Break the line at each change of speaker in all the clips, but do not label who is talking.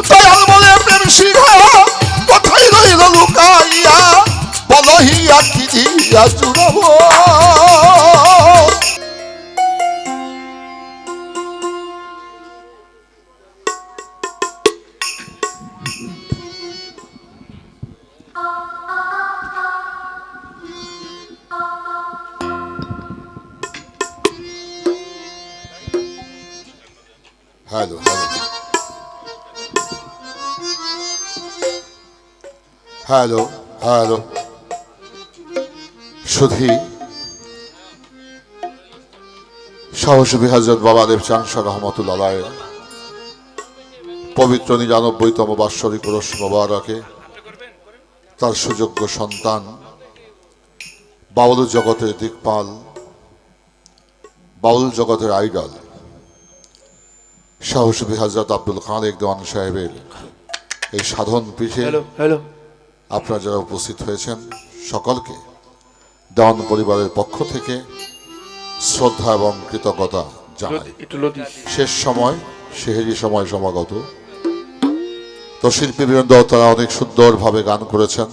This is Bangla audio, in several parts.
দয়াল বলে প্রেম শিখা কোথায় রইল লুকাইয়া, বলো হিয়া কি দিয়া জুড়াবো। হ্যালো হ্যালো হ্যালো সুধী সাহসী হযরত বাবা দেব চাঁদশাহ রহমতুল্লাহ পবিত্র ৯৯তম বাৎসরিক উরস মোবারকে তার সুযোগ্য সন্তান বাউল জগতের দিকপাল, বাউল জগতের আইডল সাহসী হযরত আব্দুল খালেক দেওয়ান সাহেবের এই সাধন পীঠে আপনারা যারা উপস্থিত হয়েছেন সকলকে দেওয়ান পরিবারের পক্ষ থেকে শ্রদ্ধা এবং কৃতজ্ঞতা জানাই। শেষ সময় সেহেরি সময় সমাগত, তো শিল্পীবৃন্দ তারা অনেক সুন্দরভাবে গান করেছেন,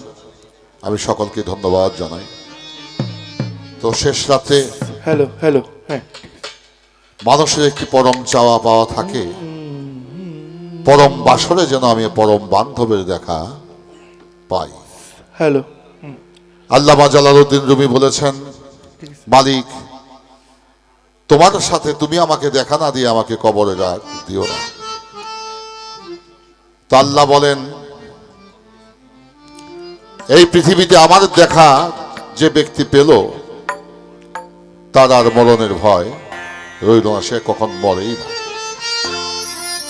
আমি সকলকে ধন্যবাদ জানাই। তো শেষ রাতে মানুষের একটি পরম চাওয়া পাওয়া থাকে, পরম বাসরে যেন আমি পরম বান্ধবের দেখা পাই। আল্লামা জালালউদ্দিন রুমি বলেছেন, মালিক তোমার সাথে তুমি আমাকে দেখা না দিয়ে আমাকে কবরে রাখ দিও না। তো আল্লাহ বলেন, এই পৃথিবীতে আমার দেখা যে ব্যক্তি পেল তার আর মরণের ভয় রইল না, সে কখন মরেই না।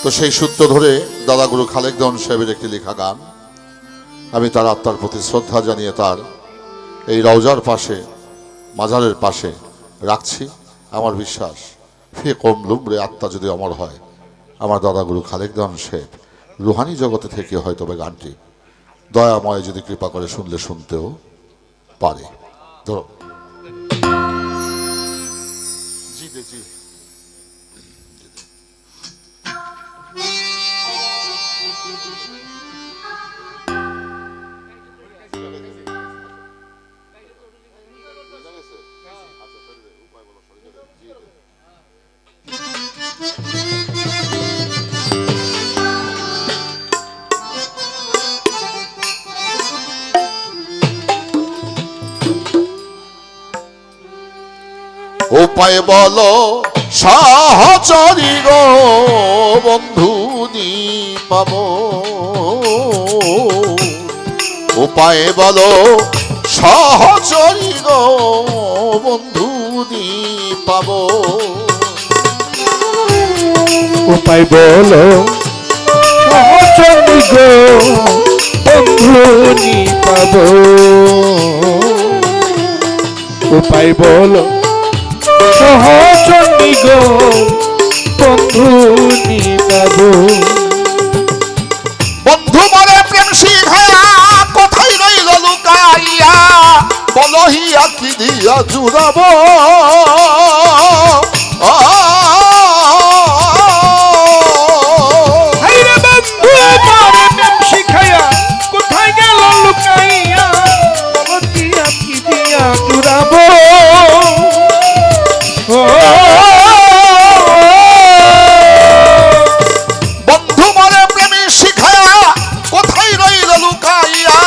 তো সেই সূত্র ধরে দাদা গুরু খালেক দেওয়ান সাহেবের একটি লেখা গান আমি তার আত্মার প্রতি শ্রদ্ধা জানিয়ে তার এই রওজার পাশে, মাজারের পাশে রাখছি। আমার বিশ্বাস ফি কমলুম রে আত্মা যদি অমর হয়, আমার দাদা গুরু খালেক দেওয়ান সাহেব রুহানি জগতে থেকে হয়তো বা গানটি দয়াময় যদি কৃপা করে শুনলে শুনতেও পারে। ধরো জি উপায় বলো সাহচরী গো বন্ধু নি পাব, উপায় বলো সাহচরী গো বন্ধু নি পাব,
উপায় বলো সাহচরী গো বন্ধু নি পাব, উপায় বলো সহচরী গো বন্ধু নি পাব।
বন্ধু মরে প্রেম শিখায়া কোথায় রইল লুকাইয়া, বলো হিয়া কি দিয়া জুড়াবো।
কোথায় গেল লুকাইয়া, বলো দিয়া কি দিয়া জুড়াবো।
বন্ধু মরে প্রেমী শিখায়া কোথায় রইল লুকাইয়া,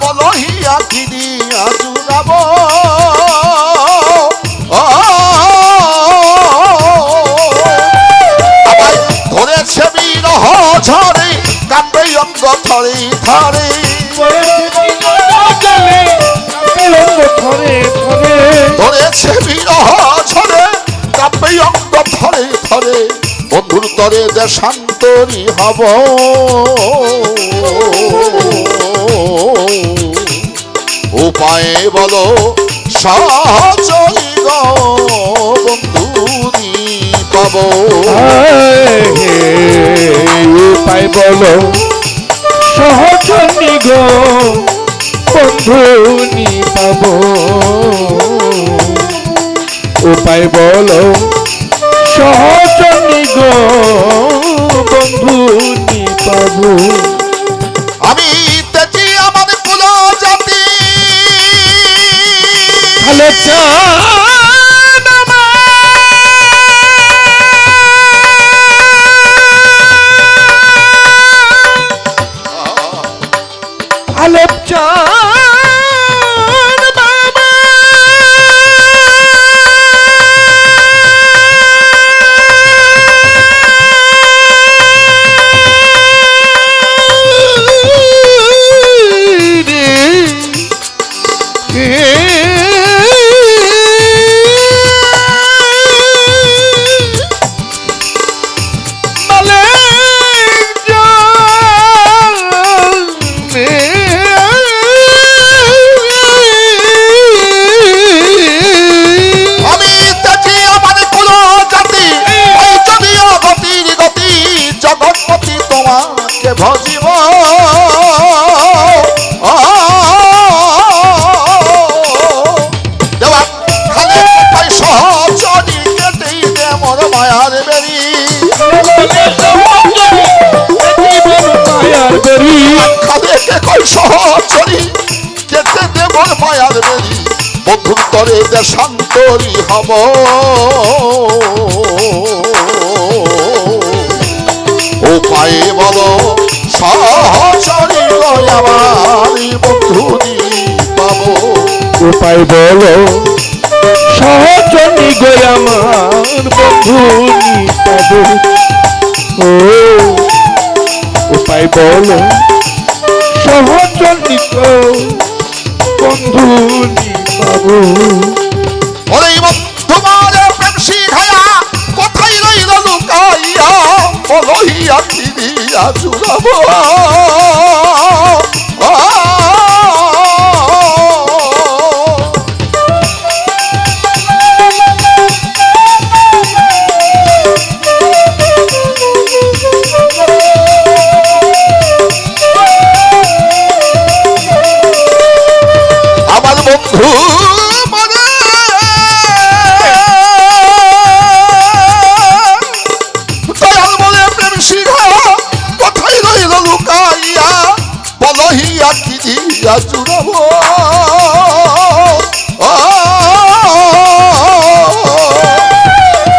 বলো হিয়া কি দিয়া জুড়াবো। আবার ধরেছে বিরহ ঝরে কাঁপে অঙ্গ থরে থরে, ধরেছে বিরহ ঝরে কাঁপে অঙ্গ থরে থরে, বন্ধুর তরে দেশান্তরী হব। উপায় বলো সাহচরী গো বন্ধু নি পাব,
উপায় বলো সহচরী গো বন্ধু নি পাব, উপায় বলো সহচরী গো বন্ধু নি পাবো।
আমি তেজি আমার কুল জাতি
ভালো চান ভালো চান বাবা,
আমি তেজি আমার কুল জাতি ওই যদিও গতির গতি জগৎপতি তোমাকে ভজিব দেওয়া খালে কোথায় সহচরি কেটেই দে মোর মায়ার বেরি
মায়ার বেরি
খালে কে কই সহচরি কেটে দে মোর মায়ার বেরি বন্ধুর তরে দেশান্তরী হব ও পায়ে বলো সহচরি আমার বন্ধুরি পাবো
উপায় বলো সহজনি গো আমার বন্ধুনি পাবো। ও উপায় বলো সহজনি গো বন্ধুনি পাবো।
ওরে তোমার প্রেম শিখায়া কোথায় রইল লুকাইয়া বলহিয়া ফিরিয়া চুরাবো আমার বন্ধু মনে দয়াল বলে প্রেম শিখা কোথায় রইল লুকাইয়া বলহিয়া কি দিয়া চুরাবো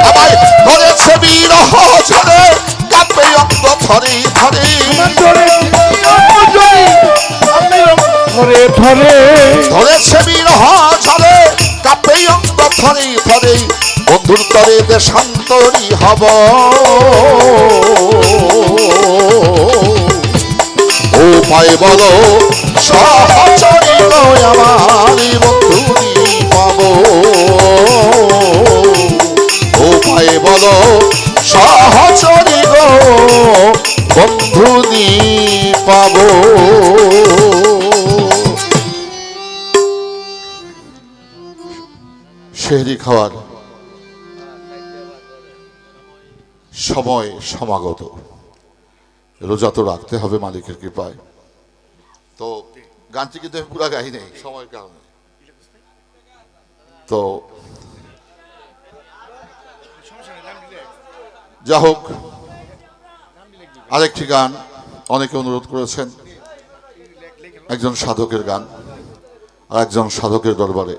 আমায় ধরেছে বিরহ ঝরে কাঁপে অঙ্গ থরে থরে
ধরে ধরে
ধরেছে বিরহ ঝরে কাঁপে অঙ্গ থরে থরে বন্ধুর তরে দেশান্তরী হব ও পায়ে বলো সহচরি গো আমার বন্ধুরি পাবো ও পায়ে বলো সহচরি গো বন্ধুরি পাবো। সেহরি খাওয়ার সময় সমাগত, রোজা তো রাখতে হবে মালিকের কৃপায়। তো গানটি কিন্তু আমি পুরা গাই নেই সময়ের কারণে। তো যা হোক, আরেকটি গান অনেকে অনুরোধ করেছেন, একজন সাধকের গান আর একজন সাধকের দরবারে।